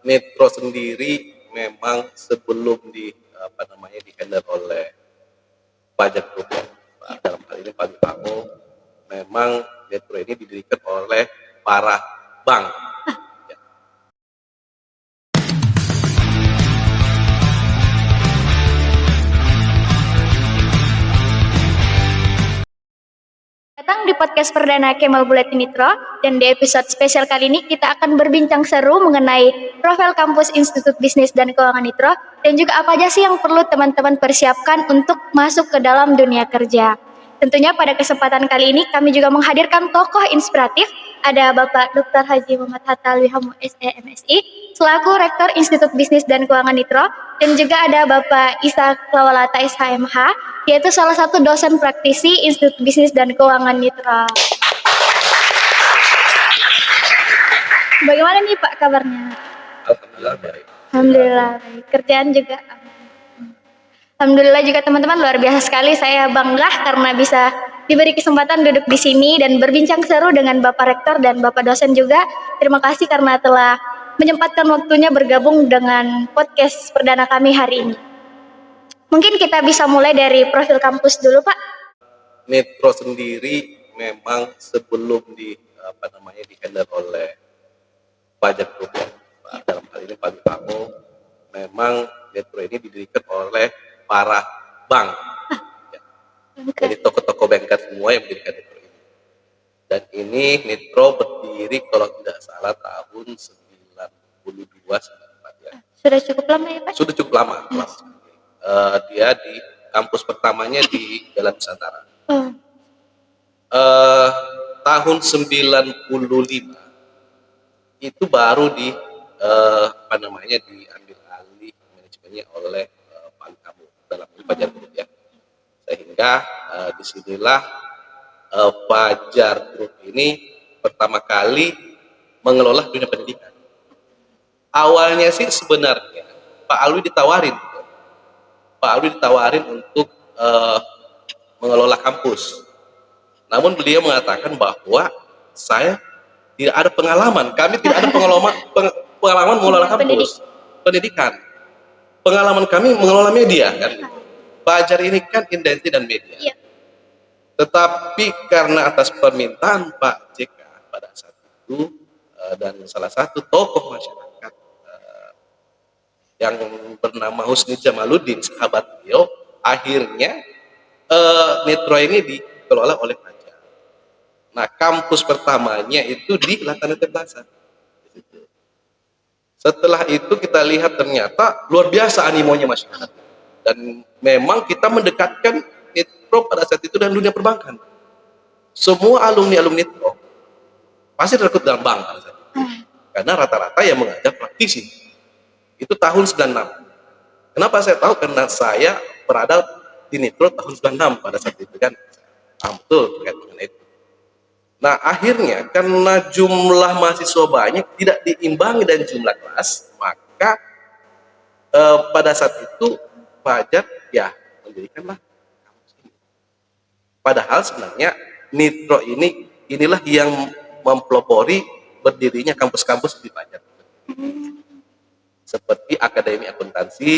Metro sendiri memang sebelum di-handle oleh pajak Group ya. Dalam hal ini Pak Bipao, memang Metro ini didirikan oleh para bank. Ya. Datang di podcast perdana Kemal Buletin Nitro, dan di episode spesial kali ini kita akan berbincang seru mengenai profil kampus Institut Bisnis dan Keuangan Nitro, dan juga apa aja sih yang perlu teman-teman persiapkan untuk masuk ke dalam dunia kerja. Tentunya pada kesempatan kali ini kami juga menghadirkan tokoh inspiratif, ada Bapak Dr. Haji Muhammad Hatta Alwi-Hamu SEMSI, selaku Rektor Institut Bisnis dan Keuangan Nitro, dan juga ada Bapak Isa Klawalata SHMH, yaitu salah satu dosen praktisi Institut Bisnis dan Keuangan Nitro. Bagaimana nih Pak kabarnya? Alhamdulillah baik. Alhamdulillah baik. Kerjaan juga. Alhamdulillah juga teman-teman, luar biasa sekali. Saya bangga karena bisa diberi kesempatan duduk di sini dan berbincang seru dengan Bapak Rektor dan Bapak dosen juga. Terima kasih karena telah menyempatkan waktunya bergabung dengan podcast perdana kami hari ini. Mungkin kita bisa mulai dari profil kampus dulu, Pak. Metro sendiri memang sebelum di-handle oleh pajak Group ya. Dalam hal ini Pak Bipao, memang Metro ini didirikan oleh para bank. Ya. Jadi toko-toko banker semua yang mendirikan Metro ini. Dan ini Metro berdiri kalau tidak salah tahun 92 ya. Sudah cukup lama ya Pak? Sudah cukup lama. Dia di kampus pertamanya di Jalan Nusantara. Tahun 95 itu baru diambil alih manajemennya oleh Pak Kamu dalam Fajar Group ya. Sehingga disinilah Fajar Group ini pertama kali mengelola dunia pendidikan. Awalnya sih sebenarnya Pak Alwi ditawarin untuk mengelola kampus. Namun beliau mengatakan bahwa saya tidak ada pengalaman, kami tidak ada pengalaman mengelola kampus pendidikan. Pengalaman kami mengelola media kan. Fajar ini kan identitas dan media. Iya. Tetapi karena atas permintaan Pak JK pada saat itu dan salah satu tokoh masyarakat yang bernama Husni Jamaluddin, sahabat beliau, akhirnya Metro ini dikelola oleh Fajar. Nah, kampus pertamanya itu di Latanete Plaza. Setelah itu kita lihat ternyata luar biasa animonya masyarakat. Dan memang kita mendekatkan Nitro pada saat itu dengan dunia perbankan. Semua alumni-alumni Nitro pasti terikut dalam bank pada saat itu. Karena rata-rata yang mengajar praktisi. Itu tahun 96. Kenapa saya tahu? Karena saya berada di Nitro tahun 96 pada saat itu kan. Betul terkait dengan itu. Nah, akhirnya karena jumlah mahasiswa banyak tidak diimbangi dengan jumlah kelas, maka pada saat itu Fajar ya mendirikanlah kampus ini. Padahal sebenarnya Nitro inilah yang mempelopori berdirinya kampus-kampus di Fajar. Seperti Akademi Akuntansi,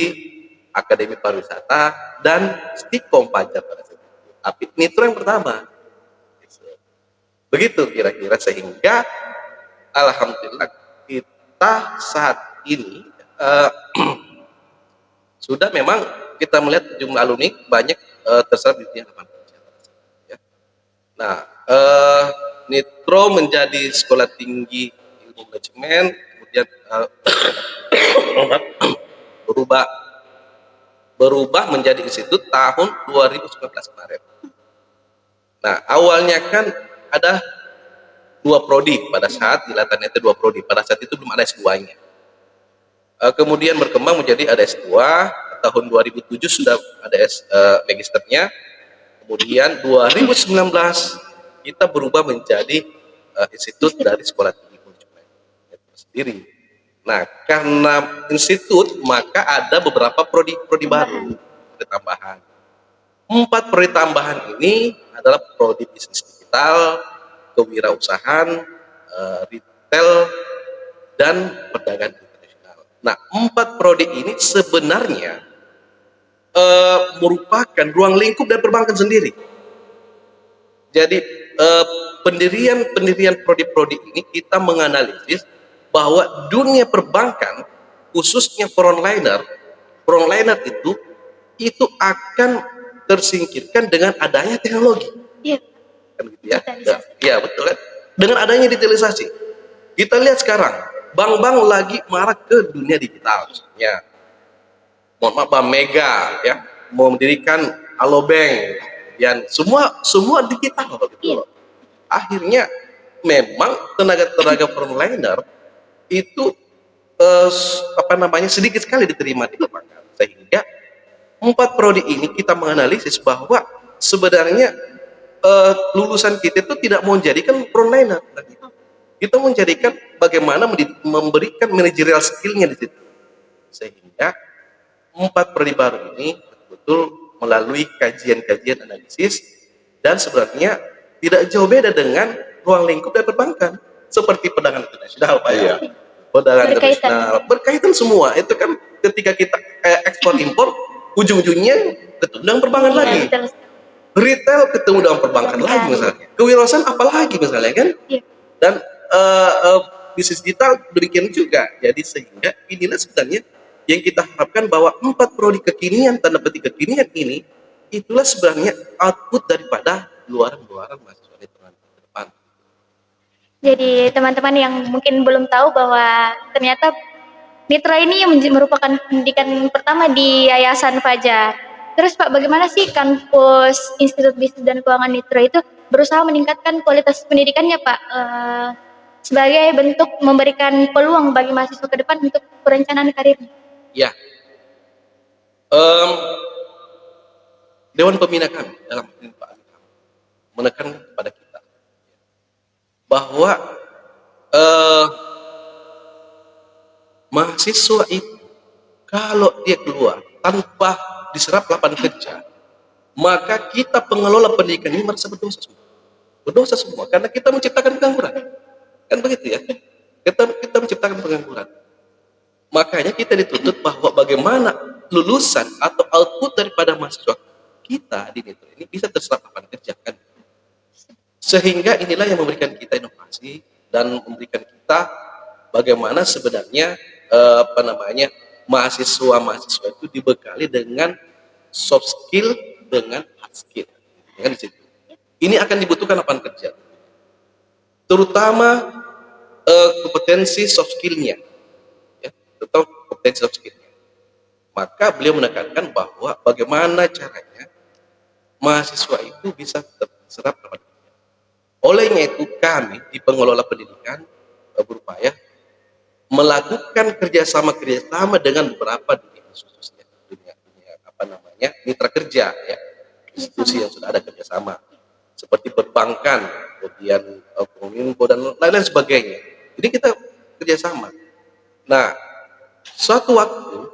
Akademi Pariwisata, dan Stikom Fajar pada saat itu. Tapi Nitro yang pertama. Begitu kira-kira, sehingga alhamdulillah kita saat ini sudah memang kita melihat jumlah alumni banyak terserap di dunia lapangan. Ya. Nah, Nitro menjadi sekolah tinggi ilmu manajemen, kemudian berubah menjadi institut tahun 2019 kemarin. Nah, awalnya kan ada 2 prodi pada saat di Latanete, 2 prodi. Pada saat itu belum ada S2-nya. Kemudian berkembang menjadi ada S2. Tahun 2007 sudah ada magisternya. Kemudian 2019 kita berubah menjadi institut dari Sekolah Tinggi Manajemen sendiri. Nah, karena institut maka ada beberapa prodi baru, tambahan. 4 prodi tambahan ini adalah prodi bisnis digital, kewirausahaan, retail, dan perdagangan internasional. Nah, 4 prodi ini sebenarnya merupakan ruang lingkup dan perbankan sendiri. Jadi pendirian prodi-prodi ini kita menganalisis bahwa dunia perbankan khususnya frontliner itu akan tersingkirkan dengan adanya teknologi. Iya. Kan gitu ya. Digitalisasi. Ya, betul kan? Dengan adanya digitalisasi. Kita lihat sekarang, bank-bank lagi marak ke dunia digital misalnya. Mohon maaf, Bank Mega ya mau mendirikan Alobank, dan semua digital gitu Iya. loh. Akhirnya memang tenaga frontliner itu sedikit sekali diterima di lapangan, sehingga 4 prodi ini kita menganalisis bahwa sebenarnya lulusan kita itu tidak mau menjadikan frontliner, kita mau menjadikan bagaimana memberikan managerial skillnya di situ, sehingga 4 prodi baru ini betul-betul melalui kajian-kajian analisis, dan sebenarnya tidak jauh beda dengan ruang lingkup dan perbankan seperti perdagangan internasional, Pak. Iya. Perdagangan Berkaitan. internasional berkaitan semua itu kan, ketika kita ekspor impor ujung-ujungnya ketemu dengan perbankan Iya, lagi, betul. retail ketemu dengan perbankan lagi misalnya, kewirausahaan apalagi misalnya kan, Iya. dan bisnis digital demikian juga. Jadi sehingga inilah sebenarnya yang kita harapkan, bahwa 4 prodi kekinian, tanda petik kekinian ini, itulah sebenarnya output daripada luaran-luaran mahasiswa literan ke depan. Jadi teman-teman yang mungkin belum tahu bahwa ternyata Nitra ini merupakan pendidikan pertama di Yayasan Fajar. Terus Pak, bagaimana sih kampus Institut Bisnis dan Keuangan Nitra itu berusaha meningkatkan kualitas pendidikannya, Pak, sebagai bentuk memberikan peluang bagi mahasiswa ke depan untuk perencanaan karirnya? Ya, Dewan Pembina kami dalam ini Pak Ali menekankan kepada kita bahwa mahasiswa itu kalau dia keluar tanpa diserap lapangan kerja, maka kita pengelola pendidikan ini merasa berdosa semua karena kita menciptakan pengangguran, kan begitu ya, kita menciptakan pengangguran. Makanya kita dituntut bahwa bagaimana lulusan atau output daripada mahasiswa kita di Nitra ini bisa terserap lapangan kerja kan. Sehingga inilah yang memberikan kita inovasi dan memberikan kita bagaimana sebenarnya mahasiswa itu dibekali dengan soft skill dengan hard skill. Kan di situ. Ini akan dibutuhkan lapangan kerja. Terutama kompetensi soft skill-nya. Ya, terutama kompetensi soft skill-nya. Maka beliau menekankan bahwa bagaimana caranya mahasiswa itu bisa terserap lapangan kerja. Olehnya itu kami di pengelola pendidikan berupaya melakukan kerjasama dengan beberapa dunia mitra kerja ya, institusi yang sudah ada kerjasama seperti perbankan, kemudian kominfo dan lain-lain sebagainya. Jadi kita kerjasama. Nah, suatu waktu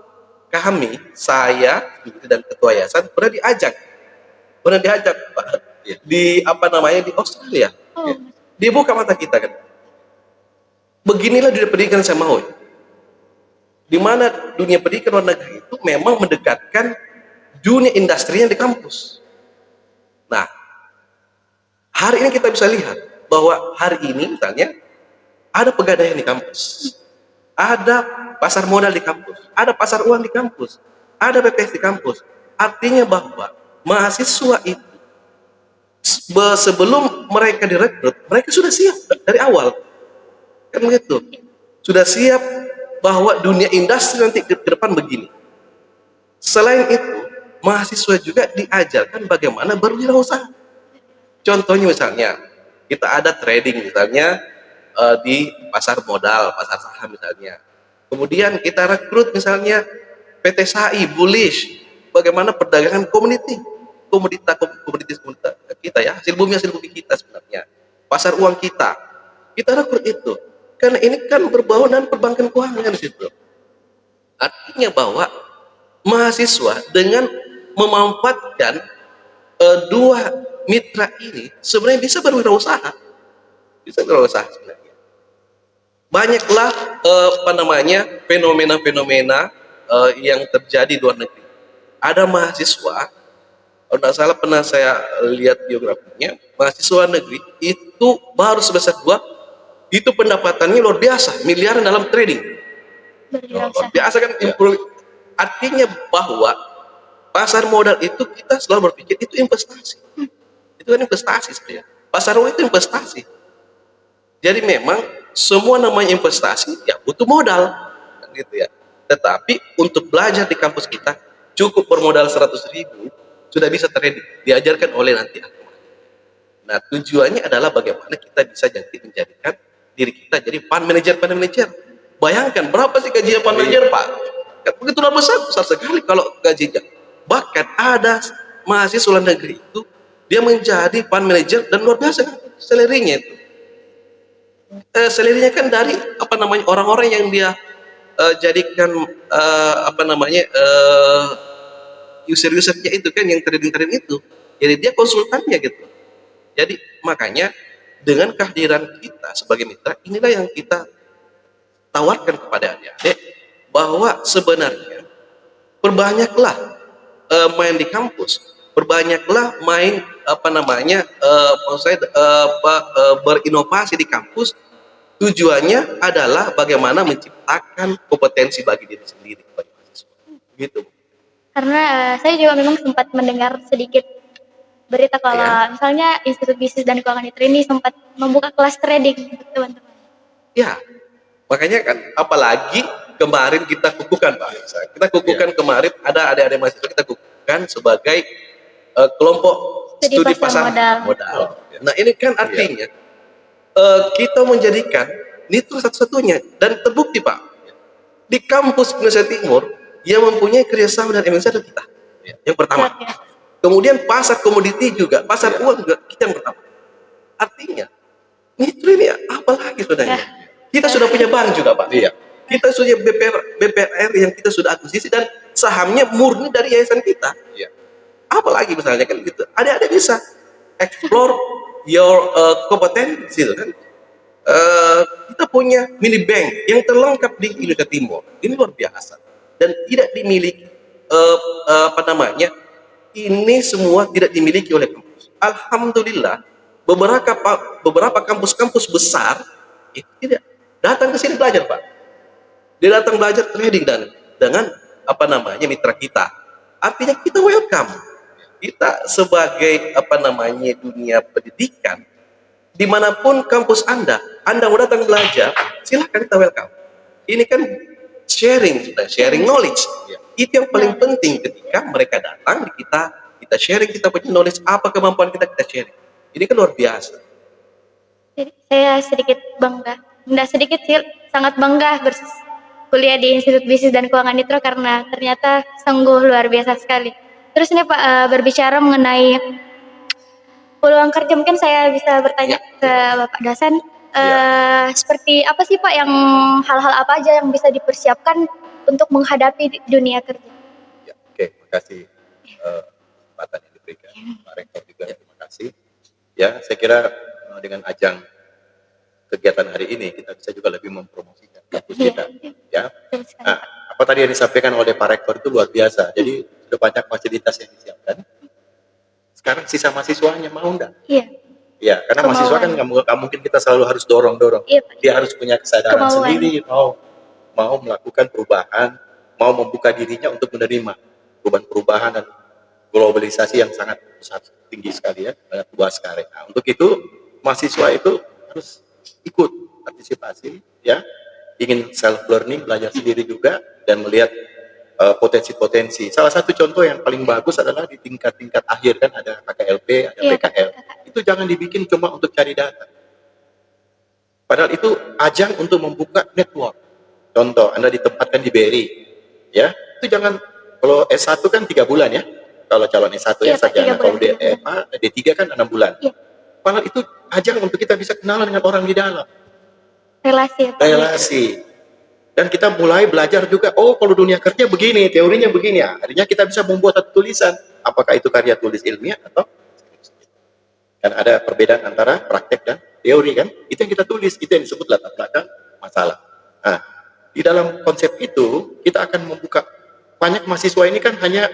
kami, saya dan ketua yayasan pernah diajak Pak, di di Australia. Oh. Dia buka mata kita kan. Beginilah dunia pendidikan saya mau. Di mana dunia pendidikan luar negeri itu memang mendekatkan dunia industrinya di kampus. Nah, hari ini kita bisa lihat bahwa hari ini misalnya ada pegadaian di kampus, ada pasar modal di kampus, ada pasar uang di kampus, ada BPS di kampus. Artinya bahwa mahasiswa itu sebelum mereka direkrut, mereka sudah siap dari awal. Kan begitu. Sudah siap bahwa dunia industri nanti ke depan begini. Selain itu, mahasiswa juga diajarkan bagaimana berwirausaha. Contohnya misalnya, kita ada trading misalnya di pasar modal, pasar saham misalnya. Kemudian kita rekrut misalnya PT SAI, Bullish, bagaimana perdagangan komoditas kita ya, hasil bumi kita sebenarnya. Pasar uang kita rekrut itu. Karena ini kan berbau dengan perbankan keuangan di situ. Artinya bahwa mahasiswa dengan memanfaatkan dua mitra ini sebenarnya bisa berwirausaha. Bisa berwirausaha sebenarnya. banyaklah fenomena-fenomena yang terjadi di luar negeri. Ada mahasiswa, kalau tidak salah pernah saya lihat biografinya, mahasiswa negeri itu baru semester 2, itu pendapatannya luar biasa, miliaran dalam trading. Luar biasa kan, artinya bahwa pasar modal itu kita selalu berpikir itu investasi. Itu kan investasi sebenarnya. Pasar modal itu investasi. Jadi memang semua namanya investasi ya butuh modal, kan gitu ya. Tetapi untuk belajar di kampus kita cukup bermodal 100.000 sudah bisa trading, diajarkan oleh nanti. Nah tujuannya adalah bagaimana kita bisa menjadikan diri kita jadi fund manager. Bayangkan berapa sih gajinya fund manager, Pak? Kan begitu besar sekali kalau gajinya. Bahkan ada mahasiswa luar negeri itu dia menjadi fund manager dan luar biasa kan salary-nya itu. Salary-nya kan dari orang-orang yang dia jadikan user-usernya itu kan yang trading itu. Jadi dia konsultannya gitu. Jadi makanya dengan kehadiran kita sebagai mitra, inilah yang kita tawarkan kepada adik-adik bahwa sebenarnya perbanyaklah main di kampus, perbanyaklah main berinovasi di kampus. Tujuannya adalah bagaimana menciptakan kompetensi bagi diri sendiri bagi mahasiswa. Gitu. Karena saya juga memang sempat mendengar sedikit berita kalau misalnya Institut Bisnis dan Keuangan Mitra ini sempat membuka kelas trading untuk teman-teman. Ya, makanya kan apalagi kemarin kita kukuhkan, Pak. Kita kukuhkan kemarin ada adik-adik mahasiswa kita kukuhkan sebagai kelompok studi pasar modal. Nah ini kan artinya kita menjadikan Nitro satu-satunya dan terbukti, Pak, di kampus Indonesia Timur yang mempunyai kerjasama dengan MNC adalah kita yang pertama. Kemudian pasar komoditi juga, pasar uang juga kita yang pertama. Artinya Nitro ini apa lagi sebenarnya? Kita sudah punya bank juga, Pak. Kita sudah BPR yang kita sudah akuisisi dan sahamnya murni dari yayasan kita. Apalagi misalnya kan gitu. Ada bisa explore your kompetensi itu kan. Kita punya mini bank yang terlengkap di Indonesia Timur. Ini luar biasa dan tidak dimiliki ini semua tidak dimiliki oleh kampus. Alhamdulillah beberapa kampus-kampus besar itu tidak datang ke sini belajar, Pak. Dia datang belajar trading dan dengan mitra kita. Artinya kita welcome. Kita sebagai dunia pendidikan, dimanapun kampus Anda mau datang belajar, silakan, kita welcome. Ini kan sharing knowledge. Itu yang paling penting ketika mereka datang di kita sharing, kita punya knowledge, apa kemampuan kita sharing. Ini kan luar biasa. Jadi saya sedikit bangga, tidak sedikit sih, sangat bangga kuliah di Institut Bisnis dan Keuangan Nitro karena ternyata sungguh luar biasa sekali. Terus ini Pak, berbicara mengenai peluang kerja, mungkin saya bisa bertanya ke Bapak dosen, seperti apa sih Pak hal-hal apa aja yang bisa dipersiapkan untuk menghadapi dunia kerja? Terima kasih kesempatan yang diberikan Pak Rektor juga, terima kasih. Ya, saya kira dengan ajang kegiatan hari ini kita bisa juga lebih mempromosikan kampus kita. Ya. Nah, apa tadi yang disampaikan oleh Pak Rektor itu luar biasa. Jadi sudah banyak fasilitas yang disiapkan. Sekarang sisa mahasiswanya mau enggak? Iya, karena mahasiswa kan nggak mungkin kita selalu harus dorong. Dia harus punya kesadaran sendiri, mau melakukan perubahan, mau membuka dirinya untuk menerima perubahan dan globalisasi yang sangat besar, tinggi sekali ya, sangat luas sekali. Nah, untuk itu mahasiswa itu harus ikut partisipasi, ya, ingin self learning, belajar sendiri juga dan melihat potensi-potensi. Salah satu contoh yang paling bagus adalah di tingkat-tingkat akhir kan ada KKLP, ada PKL. Itu jangan dibikin cuma untuk cari data. Padahal itu ajang untuk membuka network. Contoh, Anda ditempatkan di BRI, ya, itu jangan, kalau S1 kan 3 bulan ya, kalau calon S1 ya sarjana, kalau D3 kan 6 bulan. Padahal itu ajang untuk kita bisa kenalan dengan orang di dalam. Relasi. Dan kita mulai belajar juga, oh kalau dunia kerja begini, teorinya begini ya. Akhirnya kita bisa membuat satu tulisan, apakah itu karya tulis ilmiah atau kan ada perbedaan antara praktek dan teori kan. Itu yang kita tulis, itu yang disebut latar belakang masalah. Nah, di dalam konsep itu kita akan membuka, banyak mahasiswa ini kan hanya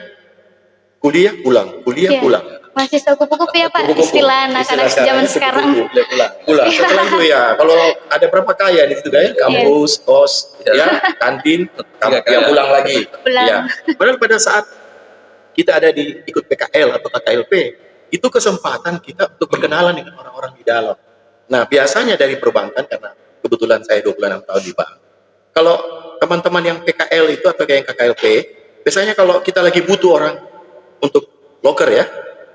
kuliah pulang, kuliah Iya. pulang. Mahasiswa kupu-kupu ya Pak, Kupu-kupu. istilah anak-anak zaman sekarang. Kuliah pulang. Pulang. Setelah itu ya, kalau ada berapa kaya di situ ya, kampus, kos, ya, kantin, ya pulang lagi. Pulang. Ya. Padahal pada saat kita ada di ikut PKL atau KKLP, itu kesempatan kita untuk berkenalan dengan orang-orang di dalam. Nah, biasanya dari perbankan, karena kebetulan saya 26 tahun di bank, kalau teman-teman yang PKL itu atau yang KKLP, biasanya kalau kita lagi butuh orang untuk loker ya,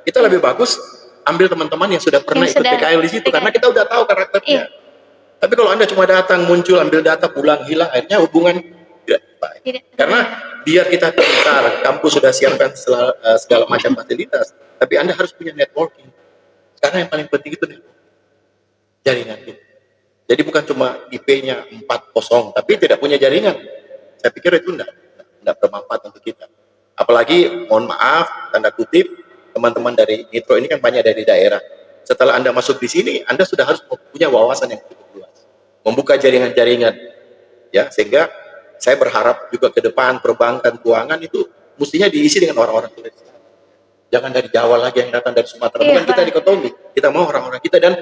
kita lebih bagus ambil teman-teman yang sudah pernah ikut PKL di situ, karena kita udah tahu karakternya. Tapi kalau Anda cuma datang, muncul, ambil data, pulang, hilang, akhirnya hubungan tidak baik. Karena biar kita pintar, kampus sudah siapkan segala macam fasilitas, tapi Anda harus punya networking. Karena yang paling penting itu networking. Jaringan kita. Jadi bukan cuma IP-nya 40, tapi tidak punya jaringan. Saya pikir itu tidak bermanfaat untuk kita. Apalagi, mohon maaf, tanda kutip, teman-teman dari Nitro ini kan banyak dari daerah. Setelah Anda masuk di sini, Anda sudah harus punya wawasan yang cukup luas. Membuka jaringan-jaringan. Ya, sehingga saya berharap juga ke depan perbankan, keuangan itu mestinya diisi dengan orang-orang Sulawesi Selatan. Jangan dari Jawa lagi yang datang dari Sumatera. Bukan kita dikotomi. Kita mau orang-orang kita, dan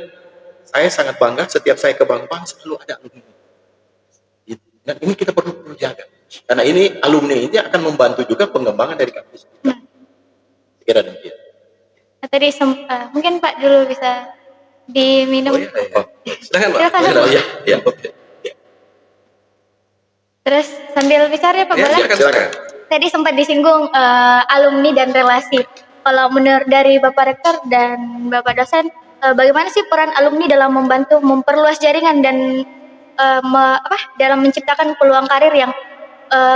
saya sangat bangga setiap saya ke bank-bank selalu ada alumni. Dan ini kita perlu jaga. Karena ini alumni ini akan membantu juga pengembangan dari kampus kita. Kira demikian. Nah, tadi mungkin Pak dulu bisa diminum. Silakan Pak. Silakan. Ya. Terus sambil bicara ya Pak boleh? Silakan. Tadi sempat disinggung alumni dan relasi. Kalau menurut dari Bapak Rektor dan Bapak dosen, bagaimana sih peran alumni dalam membantu memperluas jaringan dan dalam menciptakan peluang karir yang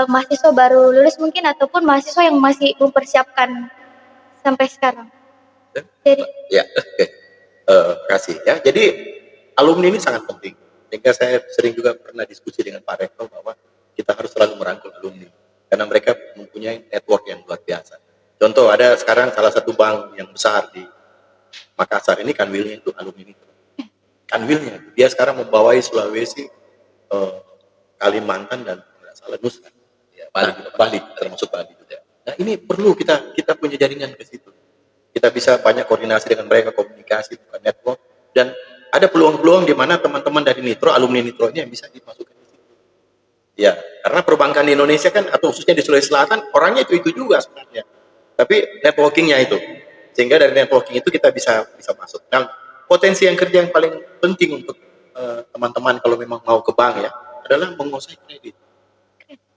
mahasiswa baru lulus mungkin ataupun mahasiswa yang masih mempersiapkan sampai sekarang? Jadi, kasih ya. Jadi alumni ini sangat penting. Sehingga saya sering juga pernah diskusi dengan Pak Rektor bahwa kita harus selalu merangkul alumni karena mereka mempunyai network yang luar biasa. Contoh, ada sekarang salah satu bank yang besar di Makassar ini, kanwilnya itu alumni itu. Kanwilnya dia sekarang membawai Sulawesi, Kalimantan, dan tidak salah Nusa, ya, Bali, termasuk Bali juga. Nah, ini perlu kita punya jaringan ke situ. Kita bisa banyak koordinasi dengan mereka, komunikasi, bukan network, dan ada peluang-peluang di mana teman-teman dari Nitro, alumni Nitro ini yang bisa dimasukkan di situ. Ya, karena perbankan di Indonesia kan, atau khususnya di Sulawesi Selatan, orangnya itu juga sebenarnya. Tapi networkingnya itu, sehingga dari networking itu kita bisa masuk. Nah, potensi yang kerja yang paling penting untuk teman-teman kalau memang mau ke bank ya, adalah menguasai kredit.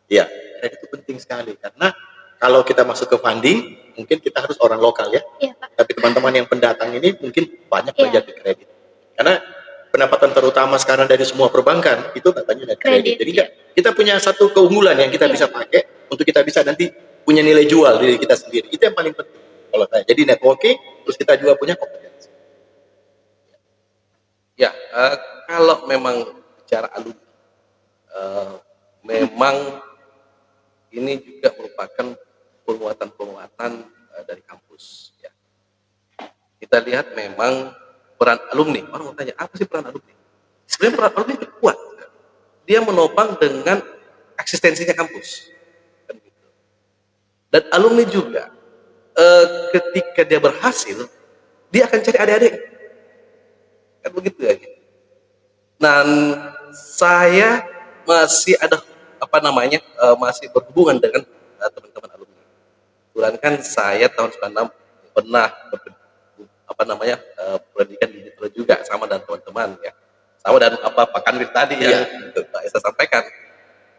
Ya, kredit itu penting sekali, karena kalau kita masuk ke funding, mungkin kita harus orang lokal ya. Tapi teman-teman yang pendatang ini mungkin banyak belajar di kredit. Karena pendapatan terutama sekarang dari semua perbankan itu katanya dari kredit. Jadi kita punya satu keunggulan yang kita bisa pakai untuk kita bisa nanti punya nilai jual diri kita sendiri. Itu yang paling penting kalau saya. Jadi networking, terus kita juga punya kompetensi. Ya, kalau memang bicara alumni, memang ini juga merupakan penguatan dari kampus. Ya. Kita lihat memang peran alumni. Orang mau tanya, apa sih peran alumni? Sebenarnya peran alumni itu kuat. Dia menopang dengan eksistensinya kampus. Dan alumni juga, ketika dia berhasil, dia akan cari adik-adik. Kan begitu ya. Dan saya masih ada masih berhubungan dengan teman-teman alumni. Kebetulan kan saya tahun 96 pernah pendidikan di Nitro juga sama dan teman-teman ya. Sama dan Pak Kanwil tadi yang Pak Esa sampaikan.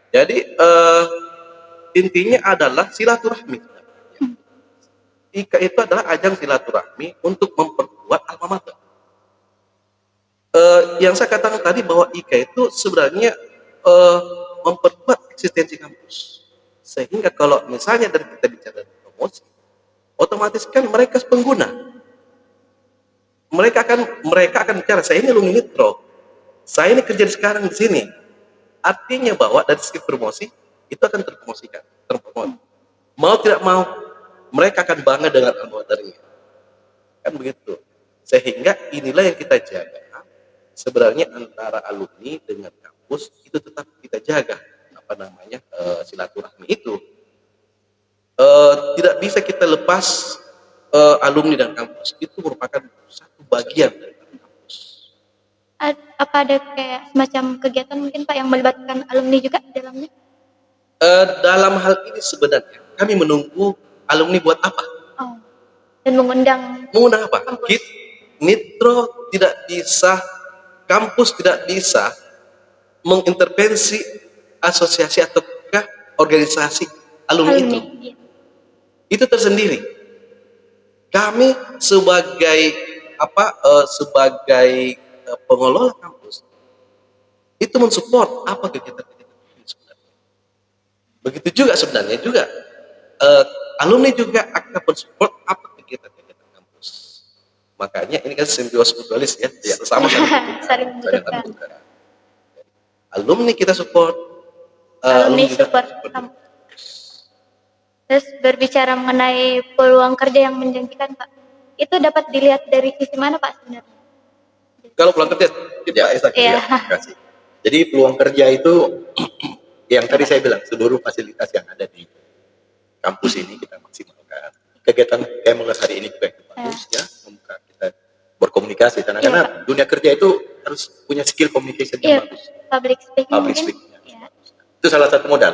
Jadi intinya adalah silaturahmi. IKA itu adalah ajang silaturahmi untuk memperkuat alma mater. Yang saya katakan tadi bahwa IKA itu sebenarnya memperkuat eksistensi kampus. Sehingga kalau misalnya dari kita bicara promosi, otomatis kan mereka pengguna. Mereka akan bicara, saya ini alumni Nitro, saya ini kerja sekarang di sini. Artinya bahwa dari segi promosi itu akan terpromosikan, mau tidak mau mereka akan bangga dengan alma maternya, kan begitu. Sehingga inilah yang kita jaga sebenarnya antara alumni dengan kampus kampus itu tetap kita jaga silaturahmi itu. Tidak bisa kita lepas alumni dan kampus, itu merupakan satu bagian dari kampus. Apa ada kayak semacam kegiatan mungkin Pak yang melibatkan alumni juga di dalamnya? Dalam hal ini sebenarnya kami menunggu alumni buat apa? Oh. Dan mengundang Apa? kampus. Nitro tidak bisa, kampus tidak bisa mengintervensi asosiasi atau organisasi alumni itu. Iya. Itu tersendiri. Kami sebagai pengelola kampus itu mensupport apa kegiatan-kegiatan ini sebenarnya. Begitu juga sebenarnya alumni juga akan mensupport apa kegiatan-kegiatan kampus. Makanya ini kan simbiosis mutualis ya, sesama Saling membutuhkan. Alumni kita support, Alumni juga support kampus. Terus berbicara mengenai peluang kerja yang menjanjikan Pak, itu dapat dilihat dari sisi mana Pak sebenarnya? Kalau pulang kerja, Ya, Iya. terima kasih. Jadi peluang kerja itu yang tadi saya bilang, seluruh fasilitas yang ada di kampus ini kita maksimalkan. Kegiatan KML hari ini juga itu bagus ya, membuka kita berkomunikasi karena dunia kerja itu harus punya skill communication yang bagus. Public speaking. Public mungkin? speaking. Iya. Itu salah satu modal.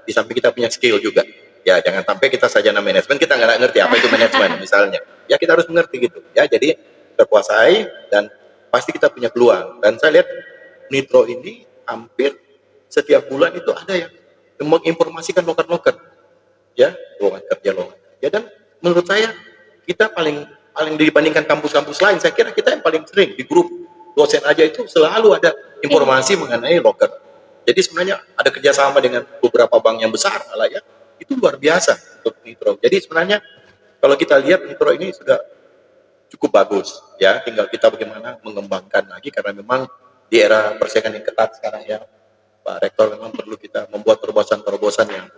Di samping kita punya skill juga. Ya, jangan sampai kita sarjana manajemen kita nggak ngerti apa itu manajemen misalnya. Ya kita harus mengerti gitu. Ya, jadi terkuasai dan pasti kita punya peluang. Dan saya lihat Nitro ini hampir setiap bulan itu ada yang menginformasikan loker-loker. Ya, lowongan kerja. Dan menurut saya kita paling dibandingkan kampus-kampus lain, saya kira kita yang paling sering di grup dosen aja itu selalu ada informasi mengenai loker. Jadi sebenarnya ada kerjasama dengan beberapa bank yang besar malah ya, itu luar biasa untuk Nitro. Jadi sebenarnya kalau kita lihat Nitro ini sudah cukup bagus ya, tinggal kita bagaimana mengembangkan lagi karena memang di era persaingan yang ketat sekarang ya, Pak Rektor memang perlu kita membuat terobosan-terobosan yang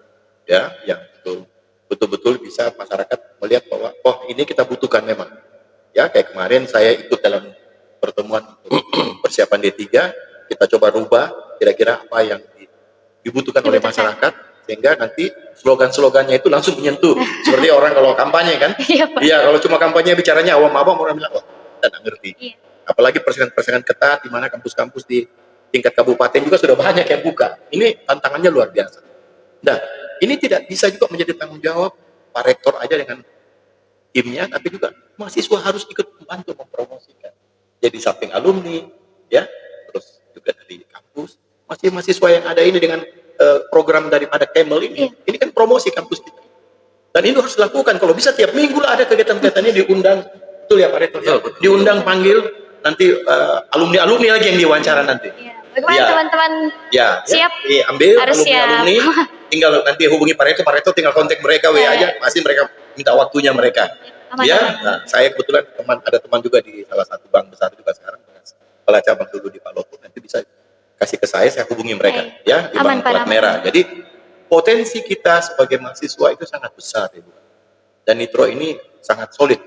betul-betul bisa masyarakat melihat bahwa ini kita butuhkan memang. Ya, kayak kemarin saya ikut dalam pertemuan untuk persiapan D3, kita coba rubah kira-kira apa yang dibutuhkan oleh masyarakat sehingga nanti slogan-slogannya itu langsung menyentuh. Seperti orang kalau kampanye kan? Iya, kalau cuma kampanye bicaranya awam-awam orang bilang, kita nggak ngerti. Iya. Apalagi persaingan ketat di mana kampus-kampus di tingkat kabupaten juga sudah banyak yang buka. Ini tantangannya luar biasa. Nah, ini tidak bisa juga menjadi tanggung jawab Pak Rektor aja dengan timnya, tapi juga mahasiswa harus ikut membantu mempromosikan. Jadi samping alumni, ya, terus juga dari kampus, masih mahasiswa yang ada ini dengan program daripada KML ini kan promosi kampus kita. Dan ini harus dilakukan. Kalau bisa tiap minggu lah ada kegiatan-kegiatan ini diundang, betul ya Pak Rektor? Ya? Diundang, panggil, nanti alumni lagi yang diwawancara nanti. Iya. Bagaimana teman-teman siap? Ambil Harus alumni, tinggal nanti hubungi Pak Rektor tinggal kontak mereka WA aja, pasti mereka minta waktunya mereka. Nah, saya kebetulan ada teman juga di salah satu bank besar juga sekarang, kepala cabang dulu di Palopo, nanti bisa kasih ke saya hubungi mereka ya di Bank Plat Merah. Jadi potensi kita sebagai mahasiswa itu sangat besar Ibu. Dan Nitro ini sangat solid.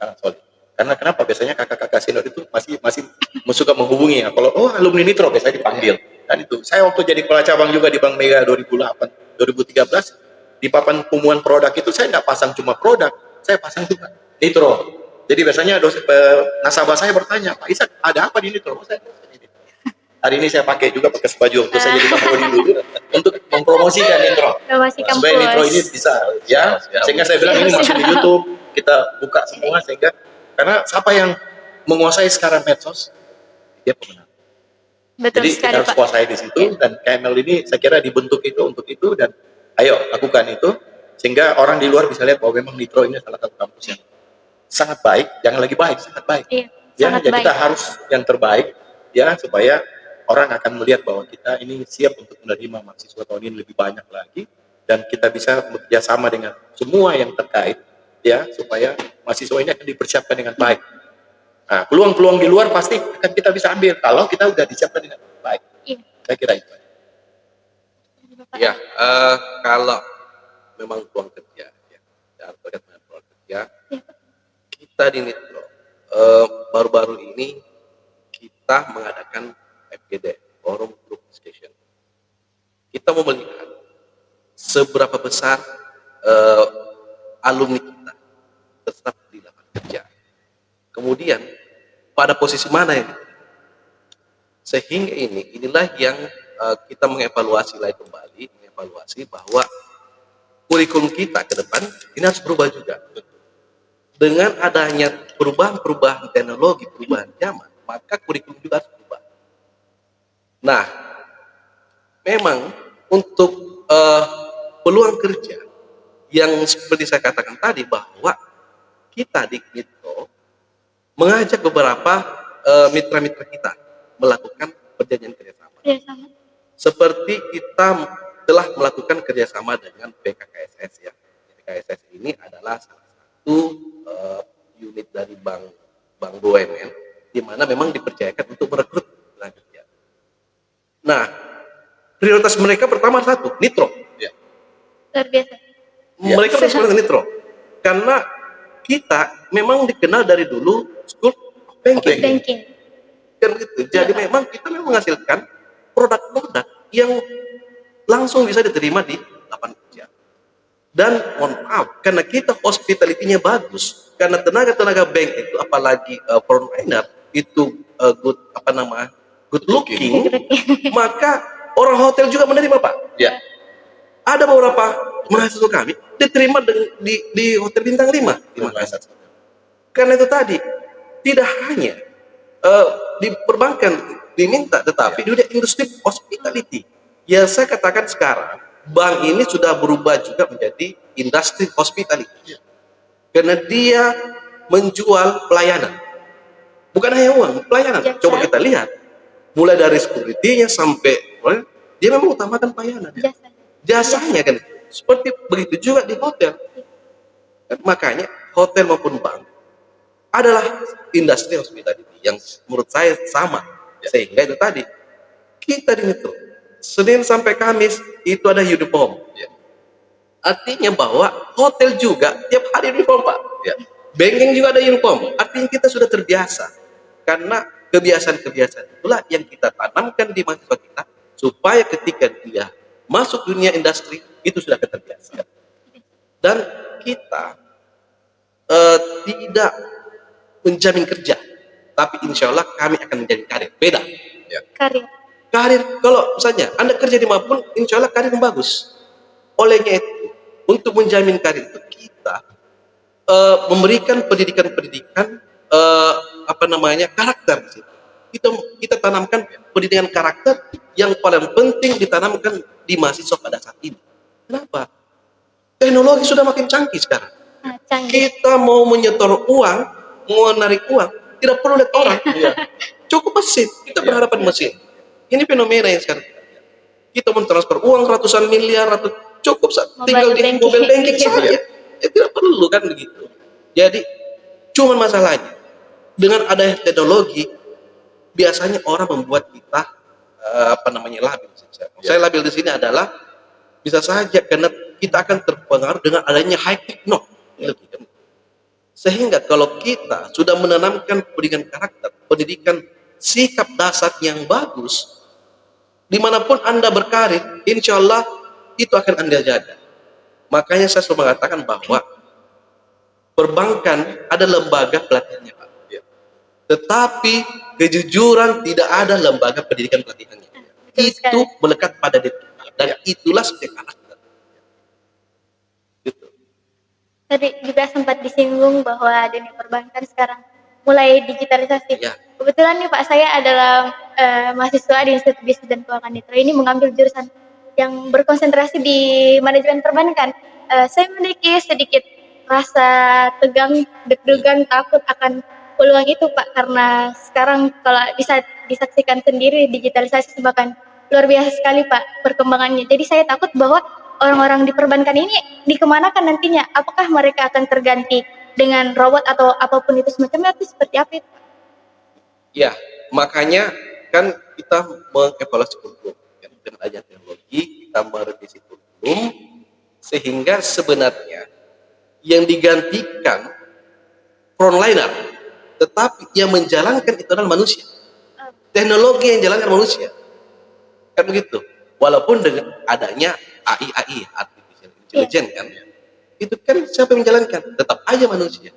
Sangat solid. Karena kenapa? Biasanya kakak-kakak senior itu masih suka menghubungi ya. Kalau alumni Nitro biasanya dipanggil. Dan itu saya waktu jadi kepala cabang juga di Bank Mega 2013 di papan pengumuman produk itu saya nggak pasang cuma produk, saya pasang juga Nitro. Jadi biasanya nasabah saya bertanya, Pak Isak ada apa di Nitro? Hari ini saya pakai baju waktu saya jadi kapolri dulu untuk mempromosikan Nitro. Supaya Nitro ini bisa ya. Sehingga saya bilang ini masuk di YouTube, kita buka semua sehingga karena siapa yang menguasai sekarang medsos dia pemenang. Betul Jadi sekali, kita harus Pak. kuasai di situ dan KML ini saya kira dibentuk itu untuk itu dan ayo lakukan itu sehingga orang di luar bisa lihat bahwa memang Nitro ini salah satu kampus yang sangat baik, jangan lagi baik, sangat baik. Iya, Ya, sangat jadi baik. kita harus yang terbaik ya supaya orang akan melihat bahwa kita ini siap untuk menerima mahasiswa tahun ini lebih banyak lagi dan kita bisa bekerja sama dengan semua yang terkait ya supaya mahasiswa ini akan dipersiapkan dengan baik. Nah, peluang-peluang di luar pasti akan kita bisa ambil kalau kita sudah disiapkan dengan baik. Iya. Saya kira itu. Ya, kalau memang peluang kerja, terkait dengan peluang kerja, kita di Nitro baru-baru ini kita mengadakan FGD, Forum kita mau melihat seberapa besar eh, alumni kita tetap di lapangan kerja. Kemudian pada posisi mana yang sehingga inilah yang kita mengevaluasi lagi kembali, mengevaluasi bahwa kurikulum kita ke depan ini harus berubah juga. Dengan adanya perubahan-perubahan teknologi, perubahan zaman, maka kurikulum juga harus berubah. Nah, memang untuk peluang kerja yang seperti saya katakan tadi bahwa kita di Knitro mengajak beberapa mitra-mitra kita melakukan perjanjian kerjasama. Seperti kita telah melakukan kerjasama dengan BKKSS ya. BKKSS ini adalah salah satu unit dari bank BUMN di mana memang dipercayakan untuk merekrut tenaga kerja. Nah, prioritas mereka pertama satu, Nitro. Ya. Luar biasa. Mereka prioritas Nitro. Karena kita memang dikenal dari dulu school of banking. Banking. Kan gitu. Jadi memang kita memang menghasilkan produk-produk yang langsung bisa diterima di lapangan kerja. Dan mohon maaf, karena kita hospitality-nya bagus, karena tenaga-tenaga bank itu apalagi frontliner itu good looking, maka orang hotel juga menerima Pak. Ya. Ada beberapa mahasiswa kami diterima di hotel bintang 5 di Makassar. Karena itu tadi tidak hanya di perbankan diminta, tetapi di industri hospitality. Ya saya katakan sekarang bank ini sudah berubah juga menjadi industri hospitality. Karena dia menjual pelayanan. Bukan hanya uang, pelayanan. Jasa. Coba kita lihat. Mulai dari security-nya sampai dia memang utamakan pelayanan. Jasanya kan. Seperti begitu juga di hotel. Makanya hotel maupun bank adalah industri hospitality yang menurut saya sama. Sehingga itu tadi kita di Nitro Senin sampai Kamis itu ada uniform. Artinya bahwa hotel juga tiap hari uniform Pak. Banking juga ada uniform. Artinya kita sudah terbiasa. Karena kebiasaan-kebiasaan itulah yang kita tanamkan di mahasiswa kita supaya ketika dia masuk dunia industri itu sudah terbiasa. Dan kita tidak menjamin kerja, tapi insya Allah kami akan menjadi karir. Beda. Karir, kalau misalnya Anda kerja di manapun, insya Allah karir yang bagus. Olehnya itu, untuk menjamin karir itu kita memberikan pendidikan-pendidikan karakter. Kita tanamkan pendidikan karakter yang paling penting ditanamkan di mahasiswa pada saat ini. Kenapa? Teknologi sudah makin canggih sekarang. Kita mau menyetor uang, mau menarik uang, tidak perlu lihat orang. Cukup mesin. Kita berhadapan mesin. Ini fenomena yang sekarang kita mentransfer uang ratusan miliar atau cukup tinggal di mobile banking saja. Tidak perlu kan begitu. Jadi cuman masalahnya dengan adanya teknologi biasanya orang membuat kita labil. Saya labil di sini adalah bisa saja karena kita akan terpengaruh dengan adanya high technology. Sehingga kalau kita sudah menanamkan pendidikan karakter, pendidikan sikap dasar yang bagus, dimanapun Anda berkarir, insya Allah itu akan Anda jaga. Makanya saya selalu mengatakan bahwa perbankan ada lembaga pelatihannya Pak. Tetapi kejujuran tidak ada lembaga pendidikan pelatihannya. Itu melekat pada diri dan itulah setiap karakter. Gitu. Tadi juga sempat disinggung bahwa dunia perbankan sekarang mulai digitalisasi. Kebetulan nih Pak, saya adalah mahasiswa di Institut Bisnis dan Keuangan Nitro ini mengambil jurusan yang berkonsentrasi di manajemen perbankan. Saya memiliki sedikit rasa tegang, deg-degan, takut akan peluang itu Pak, karena sekarang kalau bisa disaksikan sendiri digitalisasi semakin luar biasa sekali Pak perkembangannya. Jadi saya takut bahwa orang-orang di perbankan ini dikemanakan nantinya? Apakah mereka akan terganti dengan robot atau apapun itu semacamnya, itu seperti apa itu? Ya, makanya kan kita mengevaluasi kurikulum dengan adanya teknologi, kita merevisi kurikulum sehingga sebenarnya yang digantikan frontliner, tetapi yang menjalankan itu adalah manusia. Teknologi yang jalankan manusia, kan begitu. Walaupun dengan adanya AI, artificial intelligence kan, itu kan siapa yang menjalankan? Tetap aja manusia.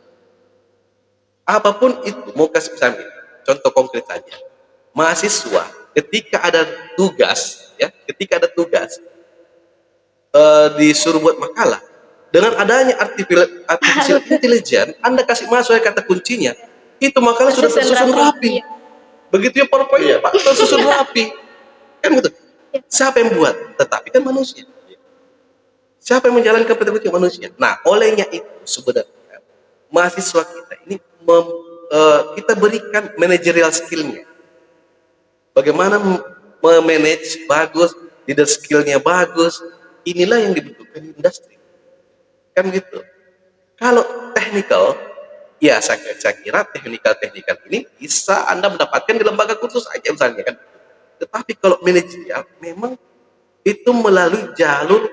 Apapun itu, mau kasih misalnya, contoh konkret saja. Mahasiswa ketika ada tugas, ketika ada tugas disuruh buat makalah, dengan adanya artificial intelligence, Anda kasih masuk kata kuncinya, itu makalah sudah tersusun rapi. Begitu ya PowerPoint, Pak, tersusun rapi. Kan gitu. Siapa yang buat? Tetapi kan manusia. Siapa yang menjalankan petunjuk manusia? Nah, olehnya itu sebenarnya mahasiswa kita ini kita berikan managerial skillnya. Bagaimana memanage bagus, leader skillnya bagus. Inilah yang dibutuhkan di industri. Kan gitu. Kalau technical, ya saya kira technical ini bisa Anda mendapatkan di lembaga kursus aja misalnya kan. Tetapi kalau manajerial memang itu melalui jalur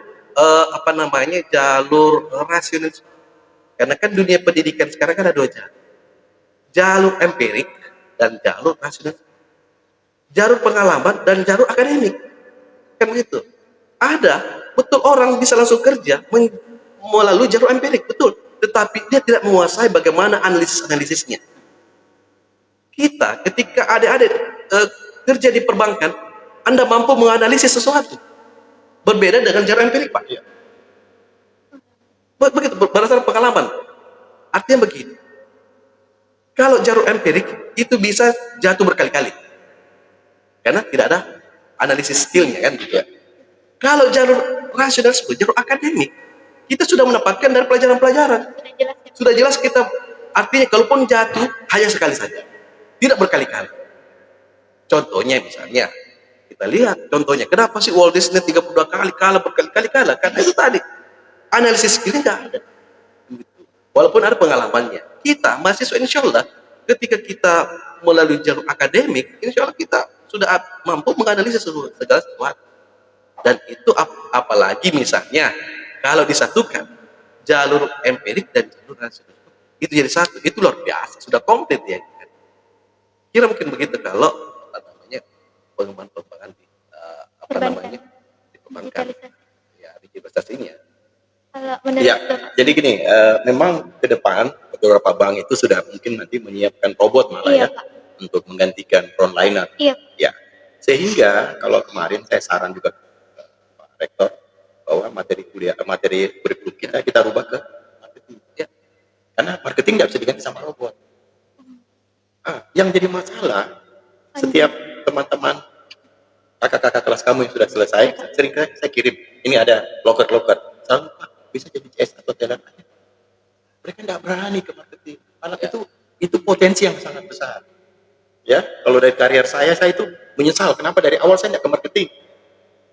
jalur rasional. Karena kan dunia pendidikan sekarang kan ada dua jalur. Jalur empirik dan jalur rasional. Jalur pengalaman dan jalur akademik. Kan gitu. Ada, betul orang bisa langsung kerja melalui jalur empirik, betul. Tetapi dia tidak menguasai bagaimana analisisnya. Kita ketika adik-adik kerja di perbankan, Anda mampu menganalisis sesuatu. Berbeda dengan jalur empirik, Pak. Ya. Begitu, berdasarkan pengalaman. Artinya begini. Kalau jalur empirik, itu bisa jatuh berkali-kali. Karena tidak ada analisis skillnya kan gitu ya. Kalau jalur rasional, jalur akademik, kita sudah mendapatkan dari pelajaran-pelajaran. Sudah jelas kita, artinya kalaupun jatuh, hanya sekali saja. Tidak berkali-kali. Contohnya misalnya, kita lihat contohnya, kenapa sih Walt Disney 32 kali kalah, berkali-kali kalah? Karena itu tadi, analisis skillnya tidak ada. Walaupun ada pengalamannya. Kita, mahasiswa insya Allah, ketika kita melalui jalur akademik, insya Allah kita sudah mampu menganalisis segala sesuatu. Dan itu apalagi misalnya kalau disatukan jalur empirik dan jalur rasional itu jadi satu, itu luar biasa, sudah komplit ya. Kira mungkin begitu kalau pengembangan di di perbankan ya digitalisasi ini ya. Ya, jadi gini, memang ke depan beberapa bank itu sudah mungkin nanti menyiapkan robot malah Pak. Untuk menggantikan frontliner. Ya, sehingga kalau kemarin saya saran juga Rektor bahwa materi kurikulum kita rubah ke marketing ya. Karena marketing tidak bisa diganti sama robot. Yang jadi masalah setiap teman-teman kakak-kakak kelas kamu yang sudah selesai sering saya kirim ini ada loker selalu Pak bisa jadi CS atau talent aja. Mereka tidak berani ke marketing karena itu potensi yang sangat besar ya. Kalau dari karier saya itu menyesal kenapa dari awal saya tidak ke marketing.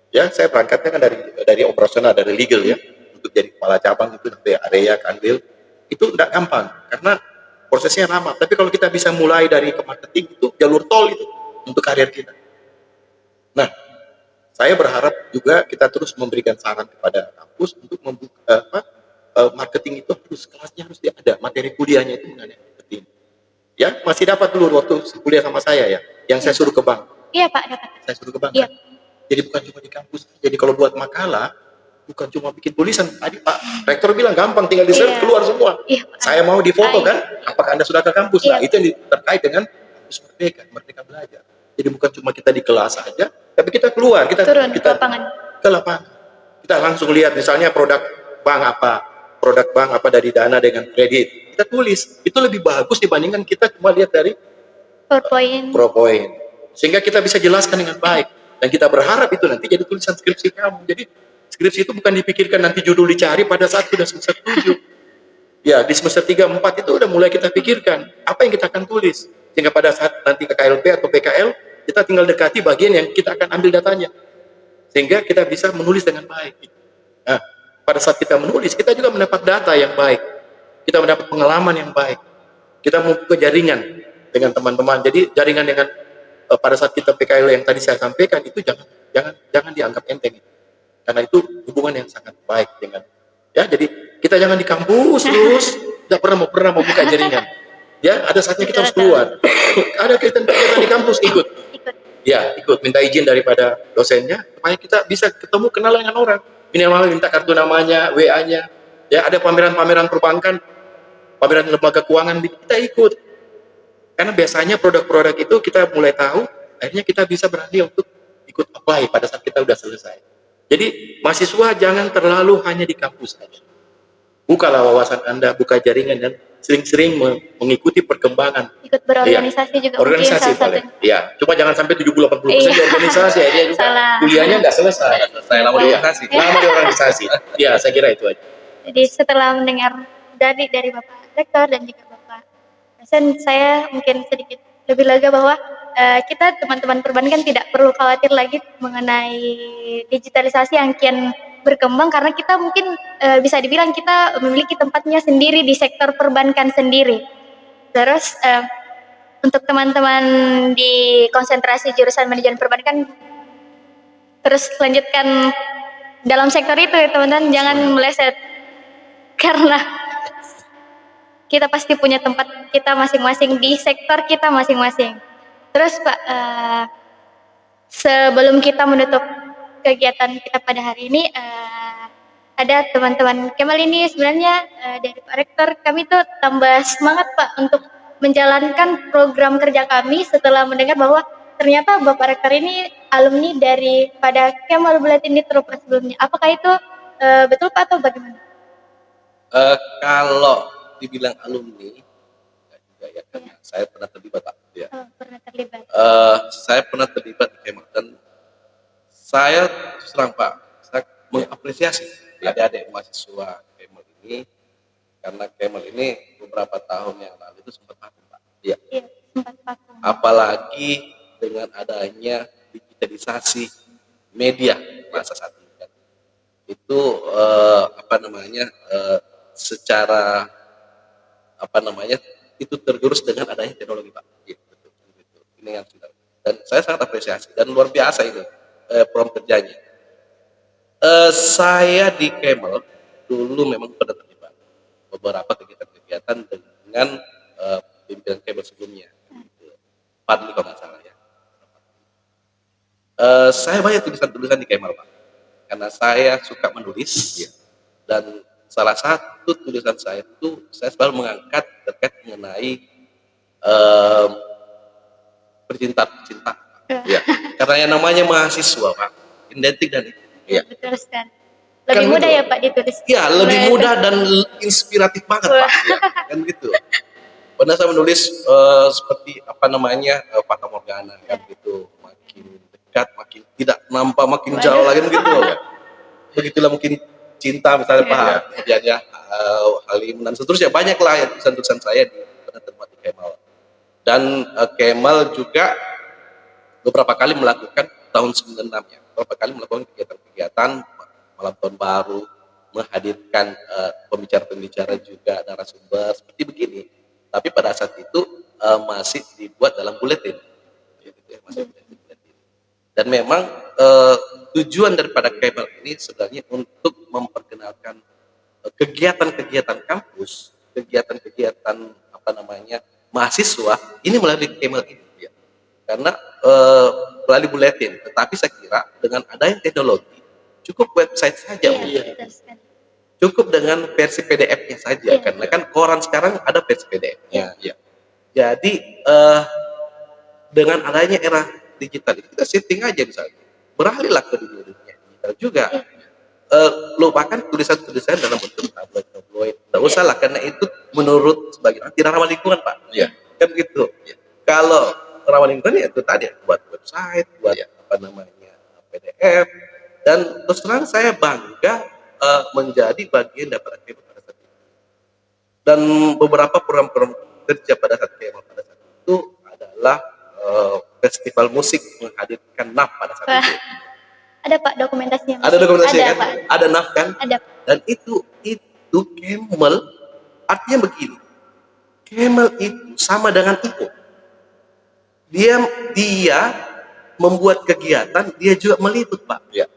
Ya, saya berangkatnya kan dari operasional, dari legal ya, untuk jadi kepala cabang itu dari area kanwil itu tidak gampang karena prosesnya lama. Tapi kalau kita bisa mulai dari ke marketing itu jalur tol itu untuk karier kita. Nah, saya berharap juga kita terus memberikan saran kepada kampus untuk membuka marketing itu kelasnya harus ada materi kuliahnya itu mengenai marketing. Ya, masih dapat dulu waktu kuliah sama saya ya, yang saya suruh ke bank. Iya Pak, dapat. Saya suruh ke bank. Iya. Kan? Jadi bukan cuma di kampus. Jadi kalau buat makalah, bukan cuma bikin tulisan. Tadi Pak Rektor bilang gampang, tinggal di-search keluar semua. Saya mau difoto kan? Apakah Anda sudah ke kampus? Nah, itu yang terkait dengan kampus Merdeka Belajar. Jadi bukan cuma kita di kelas saja, tapi kita keluar, kita turun ke lapangan. Ke lapangan. Kita langsung lihat misalnya produk bank apa dari dana dengan kredit. Kita tulis. Itu lebih bagus dibandingkan kita cuma lihat dari PowerPoint. Sehingga kita bisa jelaskan dengan baik. Dan kita berharap itu nanti jadi tulisan skripsi kamu. Jadi skripsi itu bukan dipikirkan nanti judul dicari pada saat sudah semester 7. Ya, di semester 3, 4 itu udah mulai kita pikirkan apa yang kita akan tulis. Sehingga pada saat nanti ke KLP atau PKL, kita tinggal dekati bagian yang kita akan ambil datanya. Sehingga kita bisa menulis dengan baik. Nah, pada saat kita menulis, kita juga mendapat data yang baik. Kita mendapat pengalaman yang baik. Kita membuka jaringan dengan teman-teman. Jadi jaringan dengan pada saat kita PKL yang tadi saya sampaikan itu jangan dianggap enteng, karena itu hubungan yang sangat baik dengan ya. Jadi kita jangan di kampus terus tidak pernah mau buka jaringan ya. Ada saatnya kita harus keluar. Ada kegiatan di kampus ikut Ya, ikut minta izin daripada dosennya supaya kita bisa ketemu kenal dengan orang. Minimal minta kartu namanya, WA-nya. Ya, ada pameran-pameran perbankan, pameran lembaga keuangan kita ikut. Karena biasanya produk-produk itu kita mulai tahu, akhirnya kita bisa berani untuk ikut apply pada saat kita udah selesai. Jadi mahasiswa jangan terlalu hanya di kampus saja. Bukalah wawasan Anda, buka jaringan dan sering-sering mengikuti perkembangan. Ikut berorganisasi juga mungkin Organisasi salah paling. satunya. Iya, cuma jangan sampai 70-80% di Iya. organisasi. Dia juga Salah. kuliahnya nggak selesai. Saya lama di organisasi. Lama di organisasi. Iya, saya kira itu aja. Jadi setelah mendengar dari Bapak Rektor dan juga Bapak dosen, saya mungkin sedikit lebih lega bahwa kita teman-teman perbankan tidak perlu khawatir lagi mengenai digitalisasi yang kian berkembang, karena kita mungkin bisa dibilang kita memiliki tempatnya sendiri di sektor perbankan sendiri. Terus untuk teman-teman di konsentrasi jurusan manajemen perbankan, terus lanjutkan dalam sektor itu ya teman-teman, jangan meleset, karena kita pasti punya tempat kita masing-masing di sektor kita masing-masing. Terus Pak, sebelum kita menutup kegiatan kita pada hari ini, ada teman-teman Kemal ini sebenarnya dari Pak Rektor, kami tuh tambah semangat Pak untuk menjalankan program kerja kami setelah mendengar bahwa ternyata Bapak Rektor ini alumni daripada Kemal Buletin Nitro sebelumnya. Apakah itu betul Pak atau bagaimana? Kalau dibilang alumni, enggak juga ya, karena saya pernah terlibat Pak. Ya. Oh, pernah terlibat. Saya pernah terlibat di Kemal dan saya terus terang Pak, saya mengapresiasi adik-adik mahasiswa Kemal ini, karena Kemal ini beberapa tahun yang lalu itu sempat vakum Pak. Iya, sempat vakum. Apalagi dengan adanya digitalisasi media masa saat ini kan. Itu secara itu tergerus dengan adanya teknologi Pak. Ya, betul. Ini yang sudah. Dan saya sangat apresiasi dan luar biasa ini program kerjanya. Saya di Kemal dulu memang pernah terlibat beberapa kegiatan-kegiatan dengan pimpinan Kemal sebelumnya. Padli kalau nggak salah ya. Saya banyak tulisan-tulisan di Kemal Pak, karena saya suka menulis ya. Dan salah satu tulisan saya itu saya selalu mengangkat terkait mengenai percintaan. Ya. Karena yang namanya mahasiswa Pak, identik dan Iya, betul sekali. Lebih Kan mudah gitu. ya Pak ditulis. ya lebih mudah dan inspiratif banget Pak. Ya, kan gitu. Pernah saya menulis seperti Fata Morgana kan gitu, makin dekat makin tidak nampak, makin jauh lagi gitu. Begitulah mungkin cinta misalnya Pak, kemudian ya Halim dan seterusnya, banyaklah ya tulisan-tulisan saya pernah terbuat di Kemal. Dan Kemal juga beberapa kali melakukan tahun 96 ya, beberapa kali melakukan kegiatan-kegiatan malam tahun baru, menghadirkan pembicara-pembicara juga, narasumber seperti begini. Tapi pada saat itu masih dibuat dalam buletin, masih buletin. Dan memang tujuan daripada Kemal ini sebenarnya untuk memperkenalkan kegiatan-kegiatan kampus, kegiatan-kegiatan mahasiswa ini melalui Kemal ini. Ya. Karena melalui buletin. Tetapi saya kira dengan adanya teknologi cukup website saja. Cukup dengan versi PDF-nya saja, karena kan koran sekarang ada versi PDF-nya. Ya. Jadi dengan adanya era digital kita setting aja misalnya, beralihlah ke dunia digital juga. Lupakan tulisan-tulisan dalam bentuk tabloid. Tidak usah lah, karena itu menurut sebagian tidak ramah lingkungan Pak. Ya. Kan gitu. Ya. Kalau ramah lingkungan ya itu tadi buat website, buat PDF. Dan terus terang saya bangga menjadi bagian daripada Kemal pada saat itu. Dan beberapa program-program kerja pada saat Kemal pada saat itu adalah festival musik menghadirkan NAF pada saat itu. Ada Pak dokumentasinya? Ada dokumentasinya kan? Pak. Ada NAF kan? Ada. Dan itu Kemal artinya begini. Kemal itu sama dengan IO. Dia membuat kegiatan, dia juga meliput Pak. Ya.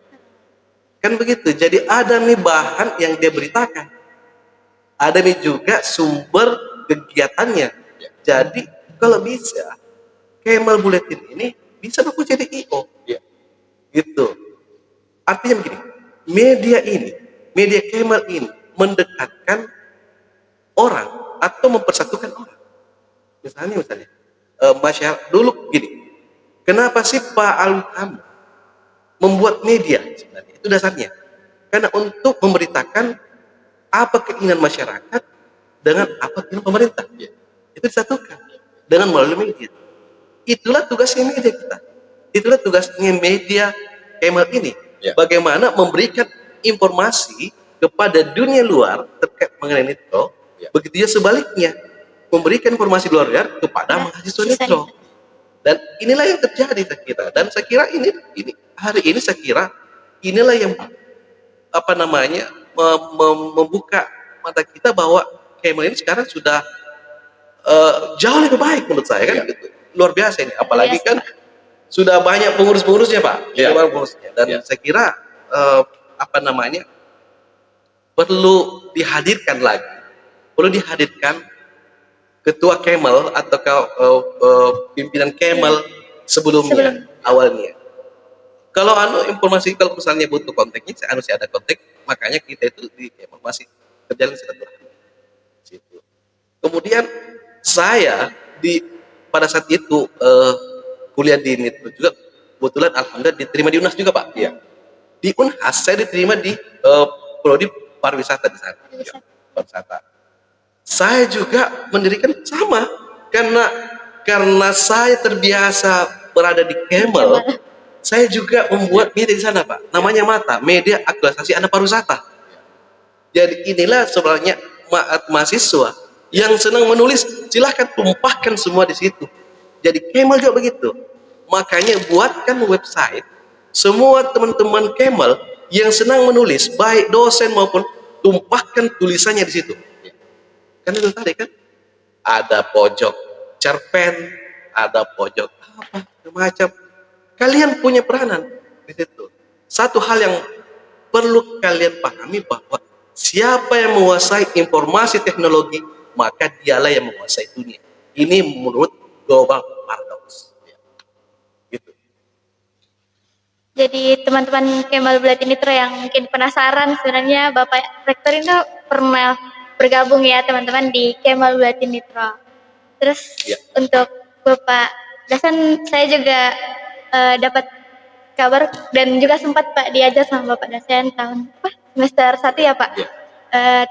Kan begitu. Jadi ada nih bahan yang dia beritakan. Ada nih juga sumber kegiatannya. Ya. Jadi kalau bisa Kemal Buletin ini bisa aku jadi IO. Iya. Gitu. Artinya begini, media Kemal ini mendekatkan orang atau mempersatukan orang. Misalnya, masyarakat dulu gini, kenapa sih Pak Alwi Hamid membuat media? Sebenarnya itu dasarnya, karena untuk memberitakan apa keinginan masyarakat dengan apa keinginan pemerintah. Itu disatukan dengan melalui media. Itulah tugasnya media kita. Itulah tugasnya media Kemal ini. Ya. Bagaimana memberikan informasi kepada dunia luar terkait mengenai Nitro. Ya. Begitu juga sebaliknya, memberikan informasi luar kepada mahasiswa Nitro. Dan inilah yang terjadi saya kira. Dan saya kira ini hari ini saya kira inilah yang membuka mata kita bahwa Kemal ini sekarang sudah jauh lebih baik menurut saya kan. Gitu. Luar biasa ini. Apalagi kan sudah banyak pengurus-pengurusnya Pak. Ya. Dan saya kira perlu dihadirkan ketua Kemal atau pimpinan Kemal sebelumnya. Awalnya. Kalau informasi kalau misalnya butuh kontaknya, saya ada kontak, makanya kita itu di Kemal masih terjalin silaturahmi. Situ. Kemudian saya pada saat itu kuliah di Nitro juga kebetulan alhamdulillah diterima di UNHAS juga Pak. Iya. Di UNHAS saya diterima di prodi pariwisata di sana. Pariwisata. Saya juga mendirikan sama karena saya terbiasa berada di Kemal. Saya juga membuat media di sana Pak. Namanya Mata, Media Aktualisasi Anak Pariwisata. Jadi inilah sebenarnya mahasiswa yang senang menulis, silahkan tumpahkan semua di situ. Jadi Kemal juga begitu. Makanya buatkan website, semua teman-teman Kemal yang senang menulis, baik dosen maupun tumpahkan tulisannya di situ. Kan itu tadi kan, ada pojok cerpen, ada pojok apa macam. Kalian punya peranan di situ. Satu hal yang perlu kalian pahami bahwa siapa yang menguasai informasi teknologi, maka dialah yang menguasai dunia. Ini menurut global paradox. Gitu. Jadi teman-teman Kemal Bulletin Nitro yang mungkin penasaran, sebenarnya Bapak Rektor itu pernah bergabung ya teman-teman di Kemal Bulletin Nitro. Terus untuk Bapak Dasan, saya juga dapat kabar dan juga sempat Pak diajar sama Bapak Dasan tahun semester 1 ya Pak.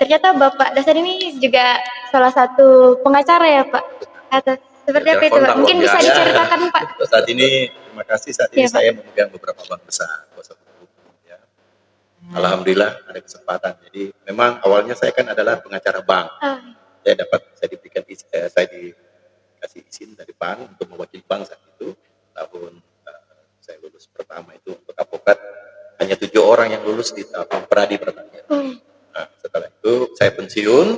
Ternyata Bapak Dasan ini juga salah satu pengacara ya Pak. Atau seperti apa itu Pak? Mungkin bisa diceritakan Pak. Saat ini terima kasih, saat ini saya memegang beberapa bank besar kuasa hukum. Ya. Alhamdulillah ada kesempatan. Jadi memang awalnya saya kan adalah pengacara bank. Saya dikasih izin dari bank untuk mewakili bank saat itu. Tahun saya lulus pertama itu untuk advokat hanya 7 orang yang lulus di tahun peradi pertama. Nah, setelah itu saya pensiun,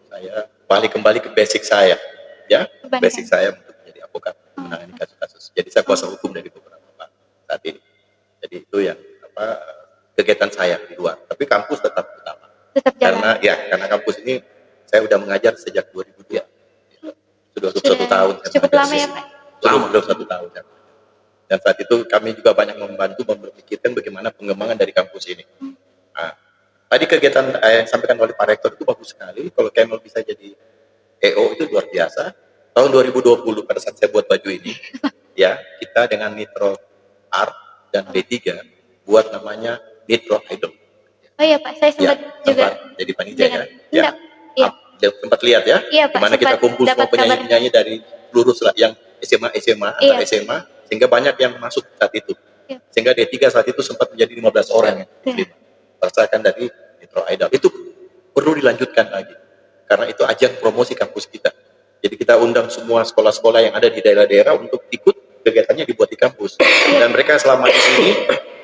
saya balik kembali ke basic saya, ya, basic saya untuk menjadi advokat menangani kasus-kasus. Jadi saya kuasa hukum dari beberapa bank saat ini. Jadi itu yang kegiatan saya di luar. Tapi kampus tetap utama. Karena kampus ini saya udah mengajar sejak 2002. Sudah 1 tahun. Cukup lama ya Pak? Belum 1 tahun. Dan saat itu kami juga banyak membantu memikirkan bagaimana pengembangan dari kampus ini. Nah, tadi kegiatan yang disampaikan oleh Pak Rektor itu bagus sekali. Kalau Kemal bisa jadi EO itu luar biasa. Tahun 2020 pada saat saya buat baju ini, ya kita dengan Nitro Art dan D3 buat namanya Nitro Idol. Oh iya Pak, saya sempat juga jadi panitia ya. Iya. Sempat lihat ya, iya, Pak, dimana kita kumpul semua penyanyi-penyanyi dari seluruh yang SMA, antar SMA, sehingga banyak yang masuk saat itu. Sehingga D3 saat itu sempat menjadi 15 orang yang berdasarkan dari Nitro Idol. Itu perlu dilanjutkan lagi, karena itu ajang promosi kampus kita. Jadi kita undang semua sekolah-sekolah yang ada di daerah-daerah untuk ikut kegiatannya dibuat di kampus. Dan mereka selama di sini,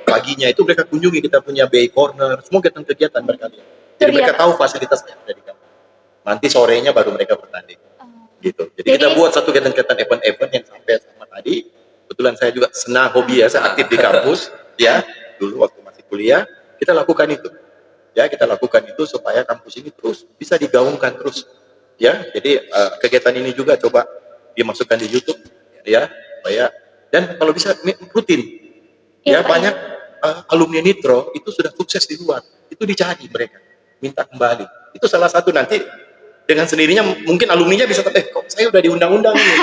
paginya itu mereka kunjungi, kita punya BI Corner, semua kegiatan mereka lihat. Jadi mereka tahu fasilitasnya ada di kampus. Nanti sorenya baru mereka bertanding. Gitu. Jadi kita buat satu kegiatan event-event yang sampai sama tadi. Kebetulan saya juga senang hobi ya, saya aktif di kampus ya. Dulu waktu masih kuliah, kita lakukan itu. Ya, kita lakukan itu supaya kampus ini terus bisa digaungkan terus. Ya, jadi kegiatan ini juga coba dimasukkan di YouTube ya, supaya Dan kalau bisa rutin. Iya, Ya Pak. banyak alumni Nitro itu sudah sukses di luar. Itu dicari mereka, minta kembali. Itu salah satu nanti dengan sendirinya mungkin alumninya bisa kok saya udah diundang-undang ini.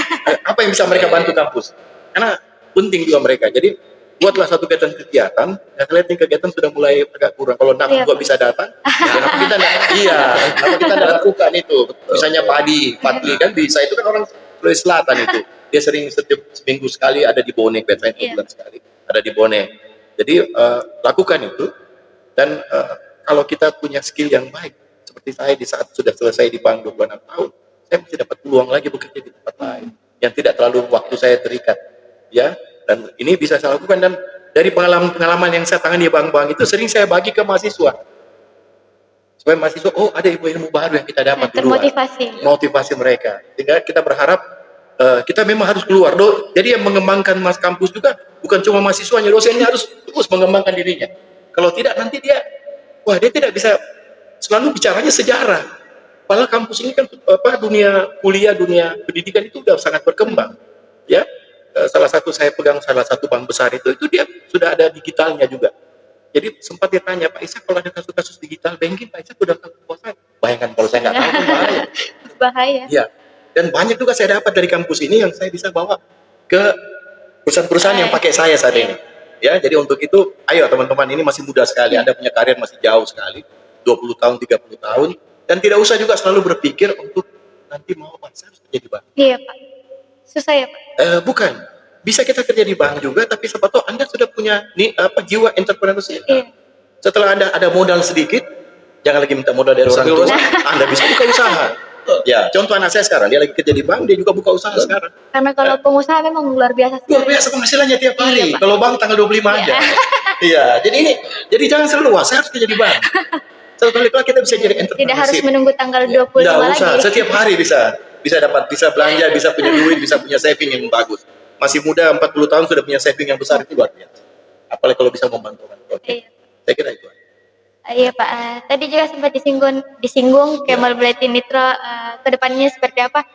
Apa yang bisa mereka bantu kampus? Karena penting juga mereka. Jadi buatlah satu kegiatan. Ya kalian ini kegiatan sudah mulai agak kurang. Kalau nak Iya, juga bisa datang, ya kenapa kita enggak? Iya, kenapa kita enggak lakukan itu? Misalnya Patli kan bisa, itu kan orang Sulawesi Selatan itu. Dia sering setiap seminggu sekali ada di Bone, biasanya Iya. bulan sekali ada di Bone. Jadi lakukan itu. Dan kalau kita punya skill yang baik, seperti saya di saat sudah selesai di bank 26 tahun, saya masih dapat peluang lagi bekerja di tempat lain yang tidak terlalu waktu saya terikat, ya. Dan ini bisa saya lakukan, dan dari pengalaman yang saya tangani di bank-bank itu sering saya bagi ke mahasiswa supaya mahasiswa ada ilmu baru yang kita dapat di luar, motivasi mereka, sehingga kita berharap kita memang harus keluar. Jadi yang mengembangkan kampus juga bukan cuma mahasiswanya, dosennya harus terus mengembangkan dirinya. Kalau tidak nanti dia tidak bisa selalu bicaranya sejarah. Padahal kampus ini kan dunia kuliah, dunia pendidikan itu udah sangat berkembang. Ya, salah satu saya pegang salah satu bank besar itu dia sudah ada digitalnya juga. Jadi sempat dia tanya, Pak Isa kalau ada kasus-kasus digital banking, Pak Isa sudah tahu kuasa. Bayangkan kalau saya nggak tahu kan bahaya. Bahaya. Iya. Dan banyak juga saya dapat dari kampus ini yang saya bisa bawa ke perusahaan-perusahaan yang pakai saya saat ini. Ya, jadi untuk itu, ayo teman-teman, ini masih muda sekali, Anda punya karir masih jauh sekali, 20 tahun, 30 tahun, dan tidak usah juga selalu berpikir untuk nanti mau saya harus kerja di bank. Iya, Pak. Susah ya, Pak? Bukan. Bisa kita kerja di bank juga, tapi siapa tahu Anda sudah punya jiwa entrepreneurship. Iya. Setelah Anda ada modal sedikit, jangan lagi minta modal dari orang tua, Anda bisa buka usaha. Ya, contoh anak saya sekarang, dia lagi kerja di bank, dia juga buka usaha sekarang. Karena kalau pengusaha memang luar biasa. Luar biasa penghasilannya tiap hari. Iya, Pak. Kalau bank tanggal 25 aja. Iya, jadi jangan selalu saya harus kerja di bank. Setelah itu kita bisa jadi entrepreneur. Tidak harus menunggu tanggal 25 Tidak lagi. usah, setiap hari bisa belanja, bisa punya duit, bisa punya saving yang bagus. Masih muda 40 tahun sudah punya saving yang besar, itu luar biasa. Apalagi kalau bisa membantu orang tua. Iya. Saya kira itu. Iya, Pak. Tadi juga sempat disinggung Kemal Buletin Nitro kedepannya seperti apa.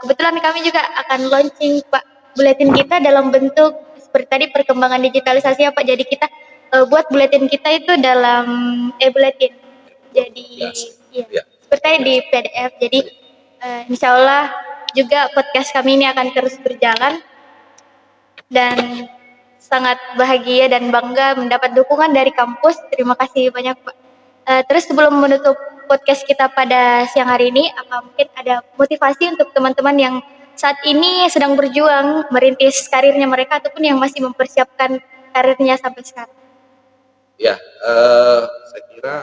Kebetulan kami juga akan launching Pak buletin kita dalam bentuk seperti tadi perkembangan digitalisasi ya Pak. Jadi kita buat buletin kita itu dalam e-buletin. Jadi Ya. seperti di PDF. Jadi insya Allah juga podcast kami ini akan terus berjalan dan sangat bahagia dan bangga mendapat dukungan dari kampus. Terima kasih banyak Pak. Terus sebelum menutup podcast kita pada siang hari ini, apa mungkin ada motivasi untuk teman-teman yang saat ini sedang berjuang merintis karirnya mereka ataupun yang masih mempersiapkan karirnya sampai sekarang? Ya, saya kira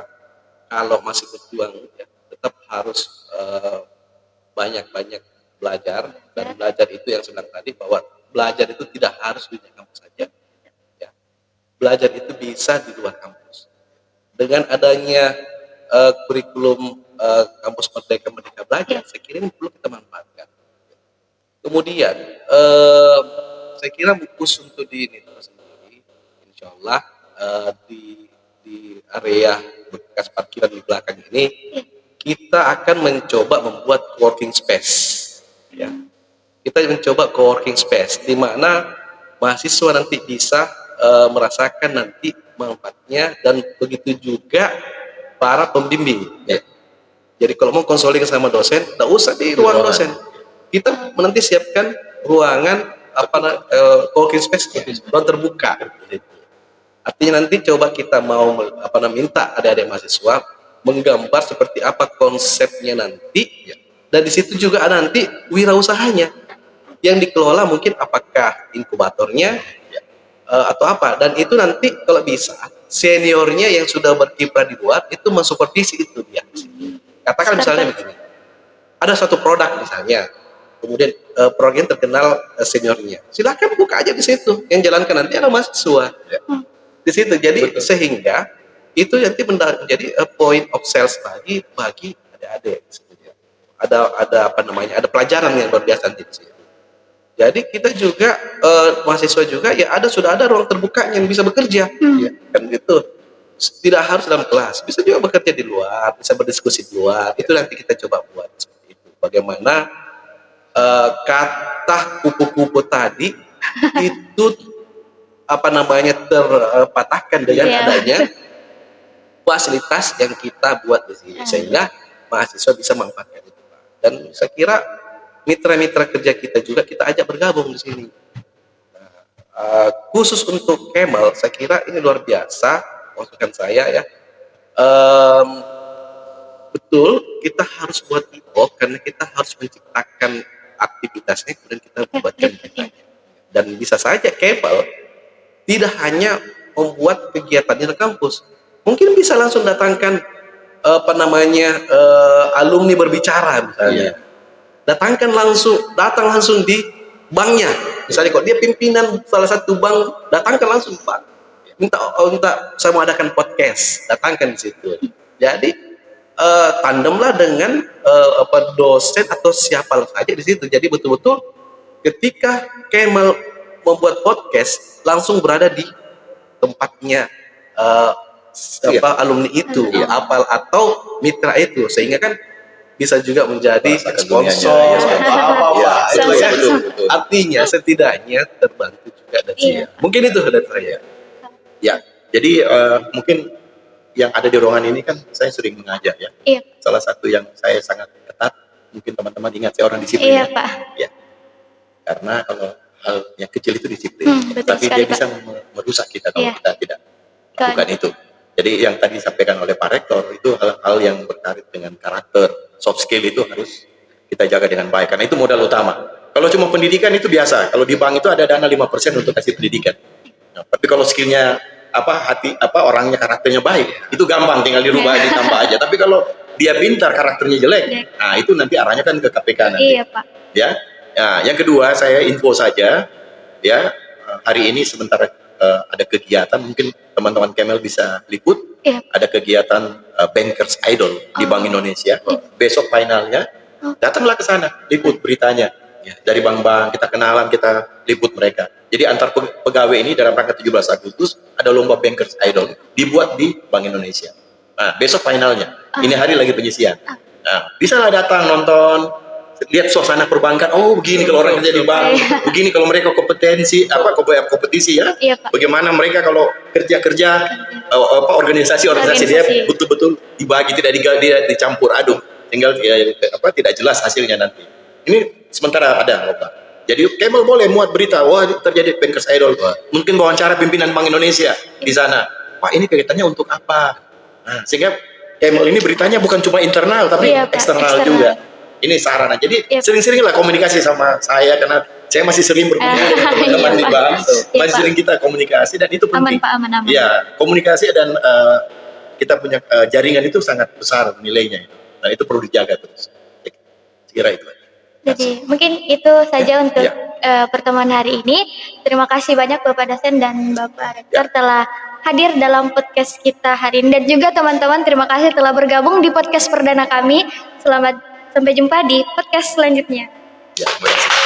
kalau masih berjuang ya, tetap harus banyak-banyak belajar, dan belajar itu yang senang tadi bahwa belajar itu tidak harus di kampus saja. Ya. Belajar itu bisa di luar kampus. Dengan adanya kurikulum kampus Merdeka Belajar, saya kira ini perlu kita manfaatkan. Kemudian saya kira khusus untuk di Nitro sendiri, insya Allah di area bekas parkiran di belakang ini kita akan mencoba membuat coworking space. Ya. Kita mencoba coworking space di mana mahasiswa nanti bisa merasakan nanti manfaatnya, dan begitu juga para pembimbing. Ya. Jadi kalau mau konseling sama dosen, tidak usah di ruang dosen. Kita nanti siapkan ruangan coworking space, ruang terbuka. Artinya nanti coba kita mau minta adik-adik mahasiswa menggambar seperti apa konsepnya nanti, dan di situ juga ada nanti wirausahanya yang dikelola, mungkin apakah inkubatornya atau apa, dan itu nanti kalau bisa seniornya yang sudah berkiprah di luar itu mensupervisi itu dia. Katakan misalnya begini, ada suatu produk misalnya, kemudian produknya terkenal seniornya, silakan buka aja di situ, yang jalankan nanti adalah mahasiswa di situ. Jadi sehingga itu nanti menjadi point of sales bagi adik-adik. Ada pelajaran yang luar biasa nanti di situ. Jadi kita juga mahasiswa juga sudah ada ruang terbuka yang bisa bekerja, ya, kan gitu. Tidak harus dalam kelas, bisa juga bekerja di luar, bisa berdiskusi di luar. Itu nanti kita coba buat seperti itu. Bagaimana kata kupu-kupu tadi itu terpatahkan dengan Iya. adanya fasilitas yang kita buat di sini, sehingga mahasiswa bisa memanfaatkan itu. Dan saya kira mitra-mitra kerja kita juga kita ajak bergabung di sini. Khusus untuk Kemal, saya kira ini luar biasa masukan saya ya. Betul, kita harus buat event karena kita harus menciptakan aktivitasnya kemudian kita buatkan kitanya. Dan bisa saja Kemal tidak hanya membuat kegiatan di kampus, mungkin bisa langsung datangkan alumni berbicara misalnya. Datang langsung di banknya. Misalnya kok dia pimpinan salah satu bank, datangkan langsung Pak. Minta saya mau adakan podcast, datangkan di situ. Jadi tandemlah dengan dosen atau siapa saja di situ. Jadi betul-betul ketika Kemal membuat podcast langsung berada di tempatnya alumni itu, atau mitra itu, sehingga kan bisa juga menjadi sponsor atau apa-apa. Itu ya. Betul. Artinya setidaknya terbantu juga dari Iya. mungkin itu dari saya. Ya, jadi mungkin yang ada di ruangan ini kan saya sering mengajar ya. Iya. Salah satu yang saya sangat ketat, mungkin teman-teman ingat saya orang disiplin. Iya, ya. Pak. Ya. Karena kalau hal yang kecil itu disiplin, Betul tapi sekali, dia bisa Pak. merusak kita kalau Iya. kita tidak lakukan itu. Jadi yang tadi disampaikan oleh Pak Rektor itu hal-hal yang berkait dengan karakter, soft skill itu harus kita jaga dengan baik karena itu modal utama. Kalau cuma pendidikan itu biasa. Kalau di bank itu ada dana 5% untuk kasih pendidikan. Nah, tapi kalau skillnya orangnya karakternya baik, itu gampang tinggal dirubah ditambah aja. Tapi kalau dia pintar karakternya jelek, nah itu nanti arahnya kan ke KPK nanti. Iya, Pak. Ya. Nah, yang kedua saya info saja ya, hari ini sementara ada kegiatan, mungkin teman-teman Kemal bisa liput. Iya. Ada kegiatan Bankers Idol di Bank Indonesia. Besok finalnya, datanglah ke sana, liput beritanya. Dari bank-bank, kita kenalan, kita liput mereka. Jadi antar pegawai ini dalam rangka 17 Agustus ada lomba Bankers Idol dibuat di Bank Indonesia. Nah, besok finalnya. Ini hari lagi penyisian. Nah, bisa lah datang nonton, lihat suasana perbankan. Oh, begini kalau orang kerja di bank, begini kalau mereka kompetisi ya. Iya, Pak. Bagaimana mereka kalau kerja organisasi dia betul-betul dibagi, tidak dicampur aduk, tinggal tidak jelas hasilnya nanti. Ini sementara ada lomba. Jadi Kemal boleh muat berita, wah terjadi Bankers Idol. Mungkin wawancara pimpinan Bank Indonesia di sana. Pak, ini kegiatannya untuk apa? Nah, sehingga Kemal ini beritanya bukan cuma internal tapi Iya, Pak, eksternal juga. Ini sarana. Jadi sering-seringlah komunikasi sama saya karena saya masih sering berkumpul dengan teman-teman di bank, masih sering kita komunikasi dan itu penting. Aman, Pak, aman. Ya, komunikasi dan kita punya jaringan itu sangat besar nilainya itu. Nah, itu perlu dijaga terus. Kira itu. Jadi mungkin itu saja untuk pertemuan hari ini. Terima kasih banyak Bapak dosen dan Bapak Rektor telah hadir dalam podcast kita hari ini. Dan juga teman-teman terima kasih telah bergabung di podcast perdana kami. Sampai jumpa di podcast selanjutnya. Ya, terima kasih.